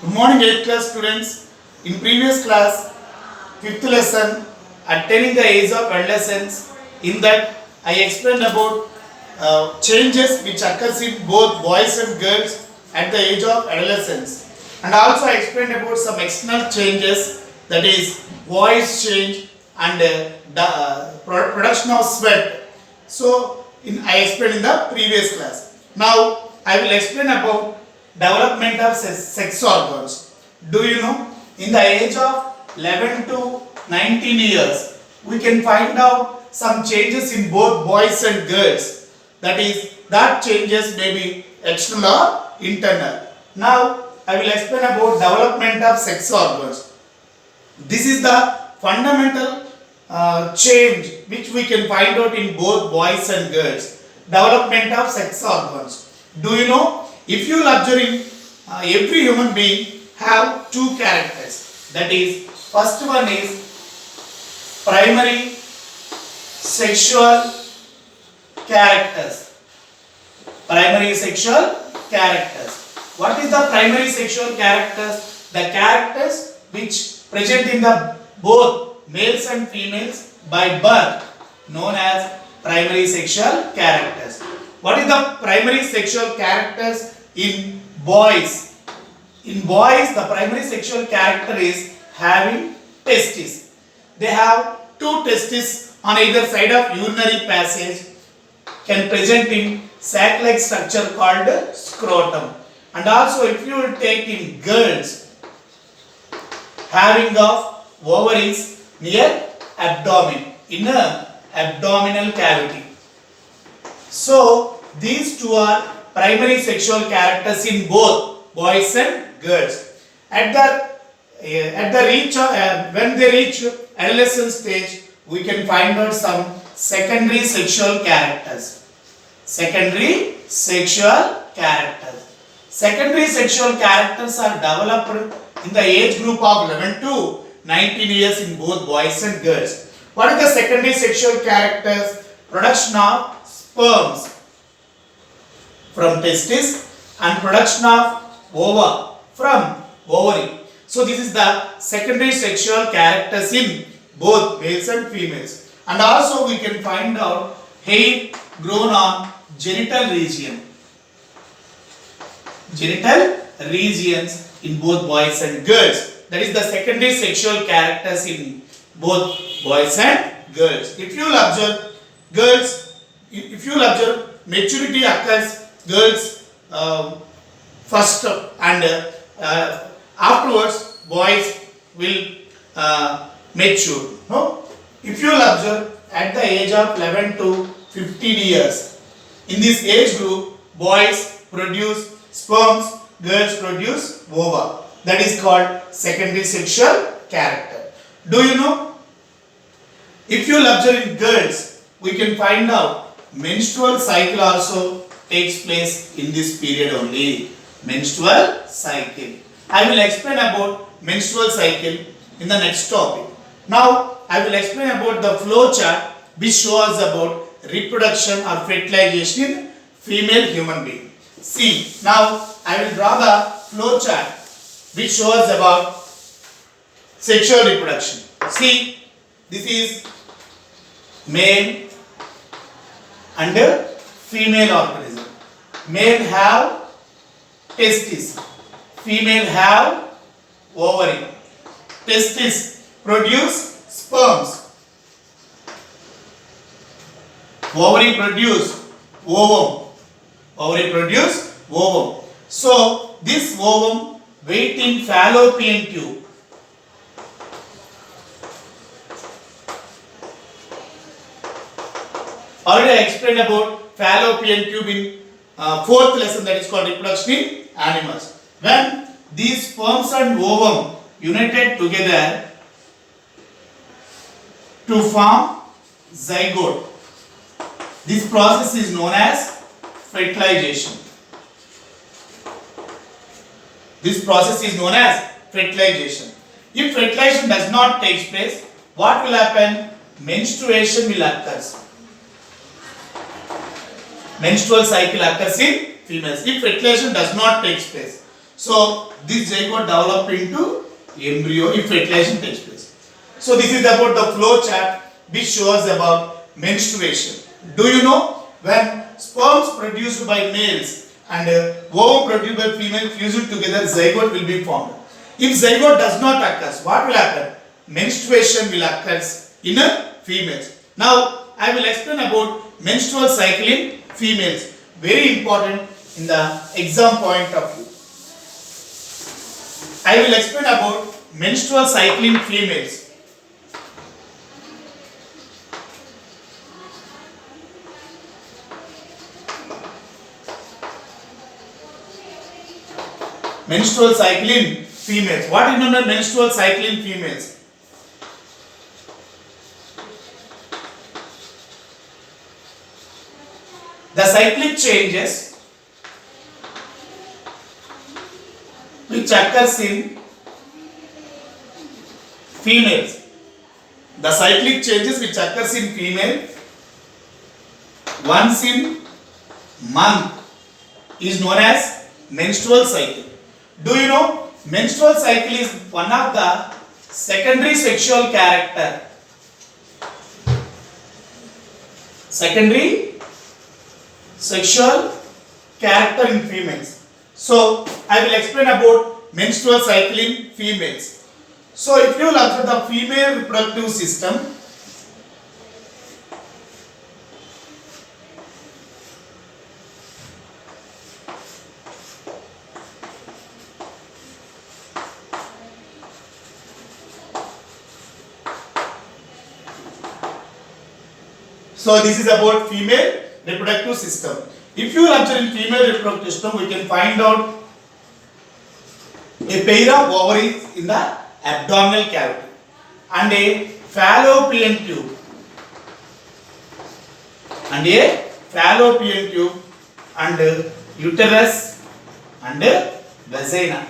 Good morning 8th class students. In previous class, 5th lesson, attaining the age of adolescence, in that I explained about changes which occurs in both boys and girls at the age of adolescence. And also I explained about some external changes, that is voice change and production of sweat. So I explained in the previous class. Now I will explain about development of sex organs. Do you know, in the age of 11 to 19 years, we can find out some changes in both boys and girls. That changes may be external or internal. Now I will explain about development of sex organs. This is the fundamental change which we can find out in both boys and girls. Development of sex organs. Do you know, if you will observe, every human being have two characters. That is, first one is primary sexual characters. Primary sexual characters. What is the primary sexual characters? The characters which present in the both males and females by birth, known as primary sexual characters. What is the primary sexual characters in boys? In boys, the primary sexual character is having testes. They have two testes on either side of urinary passage, can present in sac-like structure called scrotum. And also, if you will take in girls, having of ovaries near abdomen, in a abdominal cavity. So these two are primary sexual characters in both boys and girls. At the reach of, when they reach adolescent stage, we can find out some secondary sexual characters. Secondary sexual characters. Secondary sexual characters are developed in the age group of 11 to 19 years in both boys and girls. What are the secondary sexual characters? Production of sperms from testis and production of ova from ovary. So this is the secondary sexual characters in both males and females. And also we can find out hair grown on genital region. Genital regions in both boys and girls. That is the secondary sexual characters in both boys and girls. If you will observe, maturity occurs girls first, and afterwards boys will mature. No? If you will observe, at the age of 11 to 15 years, in this age group, boys produce sperms, girls produce ova. That is called secondary sexual character. Do you know? If you will observe in girls, we can find out menstrual cycle also takes place in this period only. Menstrual cycle. I will explain about menstrual cycle in the next topic. Now I will explain about the flow chart which shows about reproduction or fertilization in female human being. See, now I will draw the flow chart which shows about sexual reproduction. See, this is male and female organism. Male have testes, female have ovary. Testes produce sperms, ovary produce ovum. Ovary produce ovum. So this ovum wait in fallopian tube. Already I explained about fallopian tube in fourth lesson, that is called reproduction in animals. When these sperms and ovum united together to form zygote, this process is known as fertilization. This process is known as fertilization. If fertilization does not take place, what will happen? Menstruation will occur. Menstrual cycle occurs in females if fertilization does not take place. So this zygote develop into embryo if fertilization takes place. So this is about the flow chart which shows about menstruation. Do you know when sperms produced by males and ovum produced by female fused together, zygote will be formed. If zygote does not occur, what will happen? Menstruation will occur in a females. Now I will explain about menstrual cycle in females. Very important in the exam point of view. I will explain about menstrual cycle in females. Menstrual cycle in females. What is known as menstrual cycle in females? The cyclic changes which occurs in females. The cyclic changes which occurs in female once in month is known as menstrual cycle. Do you know menstrual cycle is one of the secondary sexual character. Secondary sexual character in females. So I will explain about menstrual cycle in females. So if you look at the female reproductive system, so this is about female reproductive system. If you lecture in female reproductive system, we can find out a pair of ovaries in the abdominal cavity and a fallopian tube and uterus and vagina.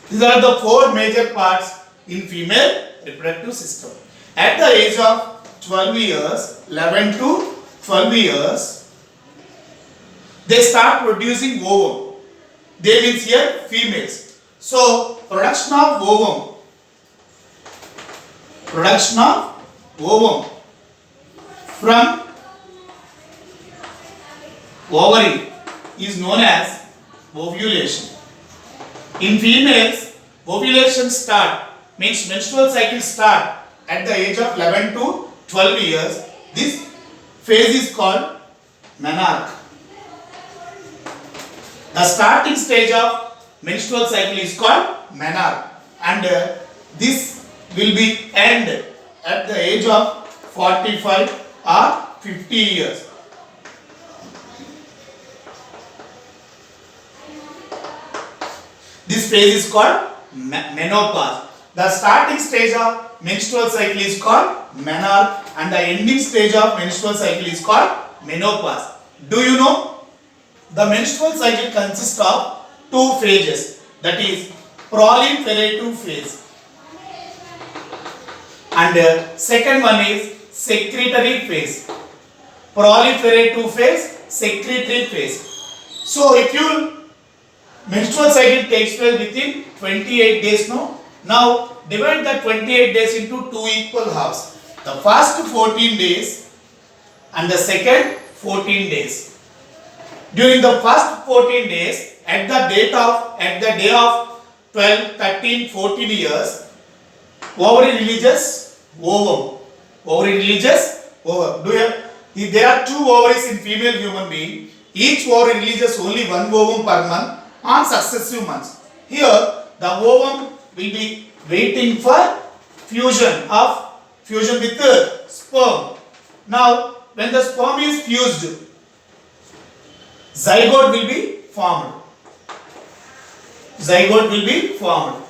These are the four major parts in female reproductive system. At the age of 12 years, 11 to 12 years, they start producing ovum. They means here females. So production of ovum from ovary is known as ovulation. In females, ovulation means menstrual cycle start at the age of 11 to 12 years. This phase is called menarche. The starting stage of menstrual cycle is called menarche, and this will be end at the age of 45 or 50 years. This phase is called menopause. The starting stage of menstrual cycle is called menarche and the ending stage of menstrual cycle is called menopause. Do you know the menstrual cycle consists of two phases, that is proliferative phase and second one is secretory phase. Proliferative phase, secretory phase. So if you menstrual cycle takes place within 28 days now divide the 28 days into two equal halves. The first 14 days and the second 14 days. During the first 14 days, at the day of 12, 13, 14 years, ovary releases ovum. There are two ovaries in female human being. Each ovary releases only one ovum per month on successive months. Here, the ovum will be waiting for fusion with the sperm. Now, when the sperm is fused, zygote will be formed.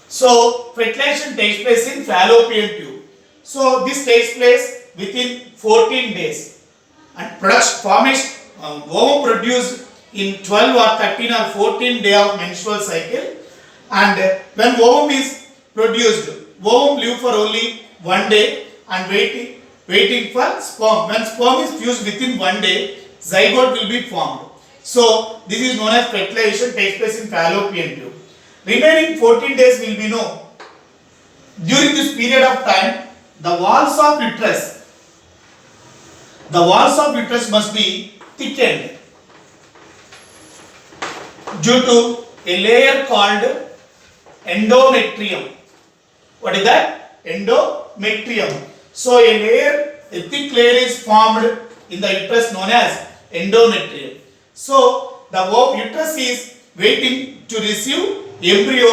So, fertilization takes place in fallopian tube. So, this takes place within 14 days. And ovum produced in 12 or 13 or 14 day of menstrual cycle. And when ovum is produced, ovum live for only 1 day and waiting for sperm. When sperm is fused within 1 day, zygote will be formed. So this is known as fertilization takes place in fallopian tube. Remaining 14 days will be no. During this period of time, the walls of uterus must be thickened due to a layer called endometrium. What is that? Endometrium. So a thick layer is formed in the uterus known as endometrium. So the uterus is waiting to receive embryo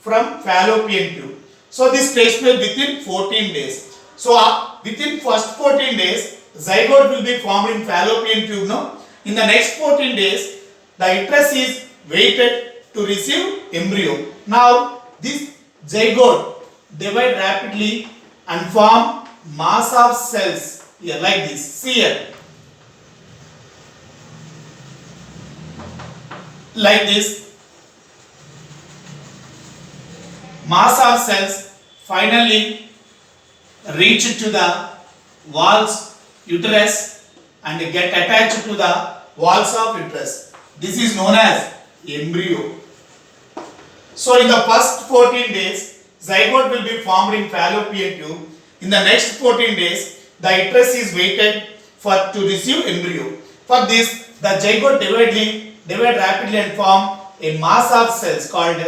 from fallopian tube. So this takes place within 14 days. So within first 14 days, zygote will be formed in fallopian tube. No? In the next 14 days, the uterus is waited to receive embryo. Now this zygote divide rapidly and form mass of cells here like this. See here. Like this. Mass of cells finally reach to the walls uterus and get attached to the walls of uterus. This is known as embryo. So in the first 14 days, zygote will be formed in fallopian tube. In the next 14 days, the uterus is waited to receive embryo. For this, the zygote divide rapidly and form a mass of cells called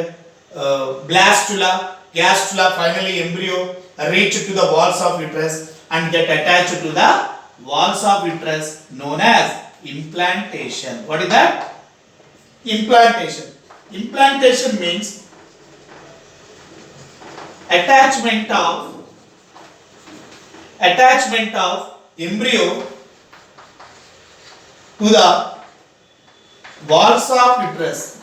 blastula, gastrula, finally embryo reach to the walls of uterus and get attached to the walls of uterus known as implantation. What is that? Implantation. Implantation means attachment of embryo to the walls of uterus.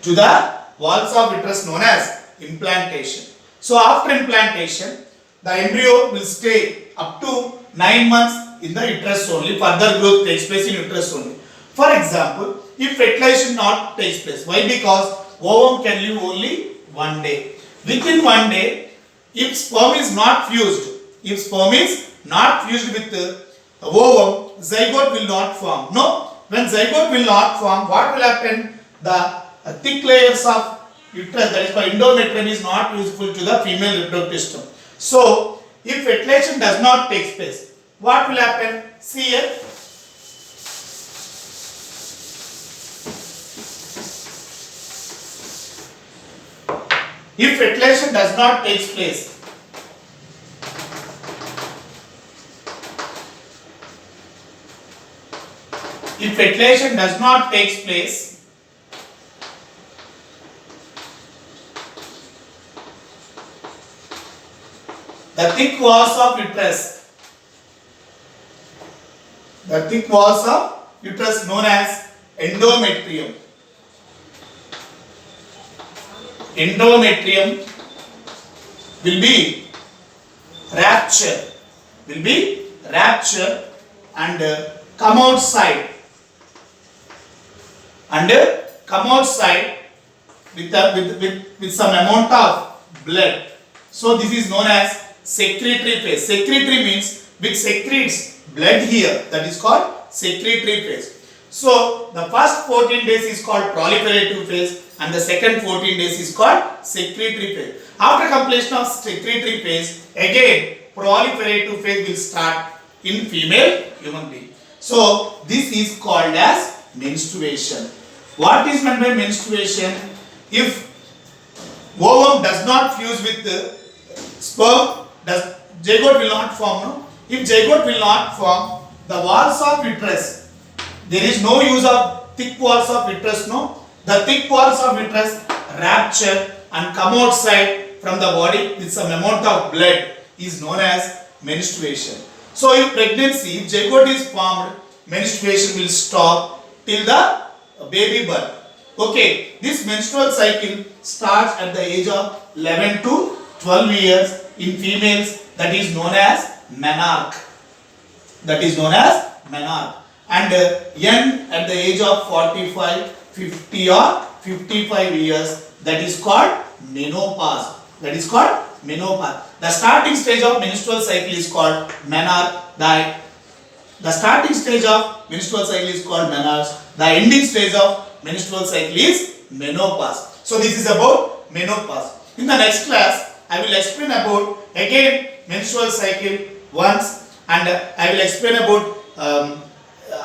To the walls of uterus known as implantation. So after implantation, the embryo will stay up to 9 months in the uterus only. Further growth takes place in uterus only. For example, if fertilization not takes place, why? Because ovum can live only 1 day. Within 1 day, if sperm is not fused with the ovum, zygote will not form. No, when zygote will not form, what will happen? The thick layers of uterus, that is called endometrium, is not useful to the female reproductive system. So, if fertilization does not take place, what will happen? See here. If fertilization does not take place, the thick walls of uterus known as endometrium will be ruptured and come outside with some amount of blood. So this is known as secretory phase. Secretory means which secretes blood here, that is called secretory phase. So the first 14 days is called proliferative phase and the second 14 days is called secretory phase. After completion of secretory phase, again proliferative phase will start in female human being. So this is called as menstruation. What is meant by menstruation? If ovum does not fuse with the sperm, zygote will not form. No? If zygote will not form, the walls of uterus, there is no use of thick walls of uterus. No, the thick walls of uterus rupture and come outside from the body with some amount of blood is known as menstruation. So if pregnancy, if zygote is formed, menstruation will stop till the baby birth. Okay, this menstrual cycle starts at the age of 11 to 12 years in females, that is known as menarche. And end at the age of 45, 50 or 55 years, that is called menopause. The starting stage of menstrual cycle is called menarche. The starting stage of menstrual cycle is called menarche. The ending stage of menstrual cycle is menopause. So this is about menopause. In the next class, I will explain about again menstrual cycle once, and I will explain about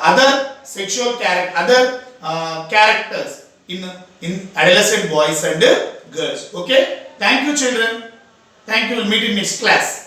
other sexual characters in adolescent boys and girls. Okay. Thank you, children. Thank you. We'll meet in next class.